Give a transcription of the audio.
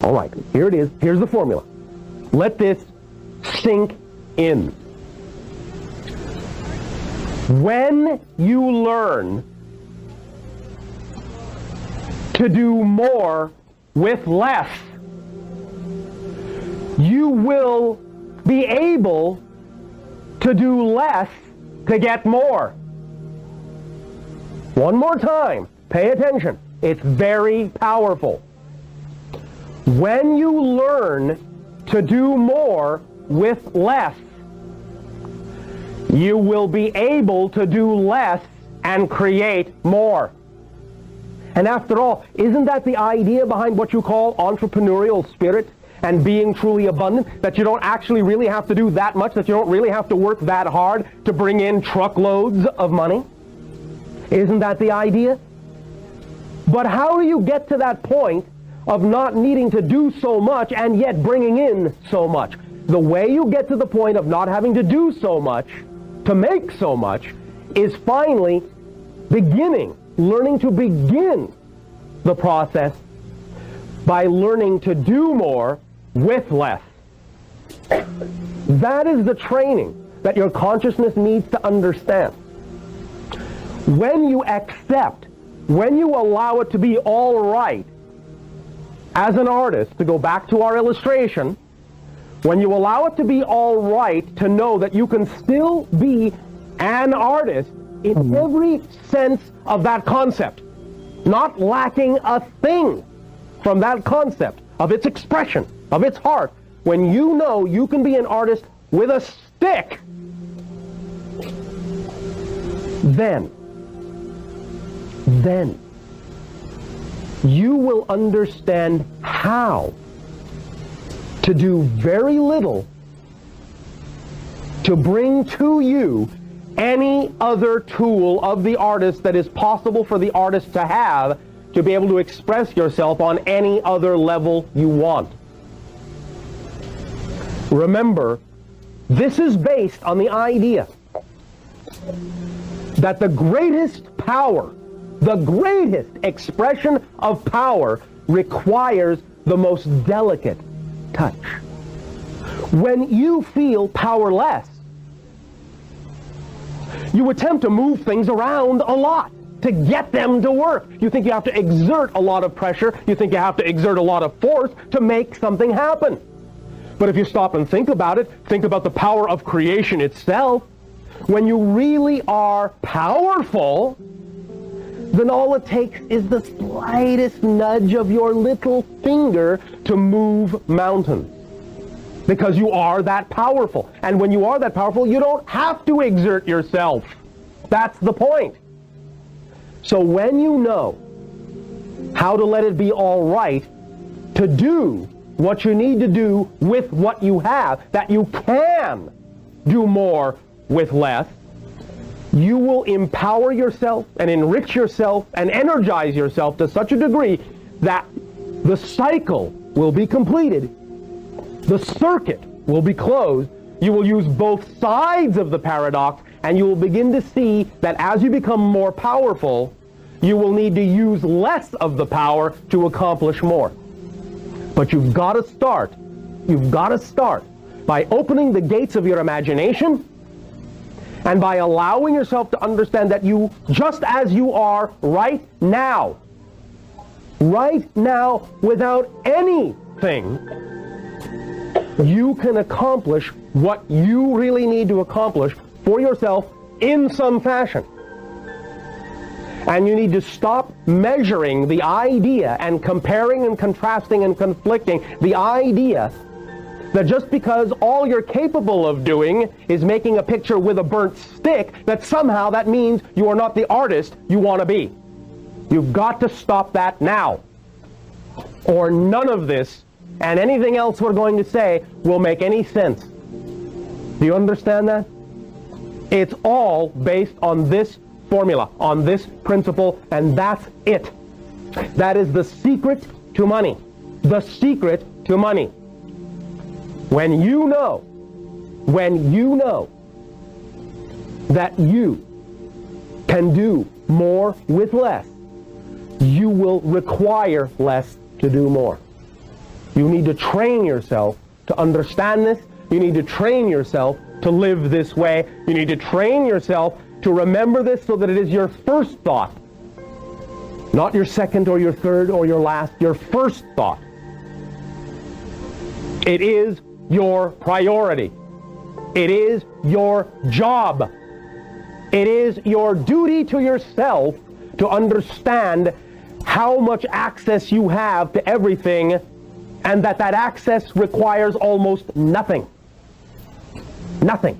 All right, here it is. Here's the formula. Let this sink in. When you learn to do more with less, you will be able to do less to get more. One more time, pay attention. It's very powerful. When you learn to do more with less, you will be able to do less and create more. And after all, isn't that the idea behind what you call entrepreneurial spirit and being truly abundant? That you don't actually really have to do that much, that you don't really have to work that hard to bring in truckloads of money? Isn't that the idea? But how do you get to that point of not needing to do so much and yet bringing in so much? The way you get to the point of not having to do so much to make so much is finally learning to begin the process by learning to do more with less. That is the training that your consciousness needs to understand. When you accept, when you allow it to be all right, as an artist, to go back to our illustration, when you allow it to be all right to know that you can still be an artist in every sense of that concept, not lacking a thing from that concept, of its expression, of its heart, when you know you can be an artist with a stick, then you will understand how to do very little to bring to you any other tool of the artist that is possible for the artist to have to be able to express yourself on any other level you want. Remember, this is based on the idea that the greatest power, the greatest expression of power requires the most delicate touch. When you feel powerless, you attempt to move things around a lot to get them to work. You think you have to exert a lot of pressure. You think you have to exert a lot of force to make something happen. But if you stop and think about it, think about the power of creation itself. When you really are powerful, then all it takes is the slightest nudge of your little finger to move mountains. Because you are that powerful. And when you are that powerful, you don't have to exert yourself. That's the point. So when you know how to let it be all right to do what you need to do with what you have, that you can do more with less, you will empower yourself and enrich yourself and energize yourself to such a degree that the cycle will be completed. The circuit will be closed. You will use both sides of the paradox, and you will begin to see that as you become more powerful, you will need to use less of the power to accomplish more. But you've got to start by opening the gates of your imagination and by allowing yourself to understand that you, just as you are right now, without anything, you can accomplish what you really need to accomplish for yourself in some fashion. And you need to stop measuring the idea and comparing and contrasting and conflicting the idea that just because all you're capable of doing is making a picture with a burnt stick, that somehow that means you are not the artist you want to be. You've got to stop that now. Or none of this and anything else we're going to say will make any sense. Do you understand that? It's all based on this formula, on this principle, and that's it. That is the secret to money. The secret to money. When you know that you can do more with less, you will require less to do more. You need to train yourself to understand this. You need to train yourself to live this way. You need to train yourself to remember this so that it is your first thought. Not your second or your third or your last, your first thought. It is your priority. It is your job. It is your duty to yourself to understand how much access you have to everything, and that access requires almost nothing. Nothing.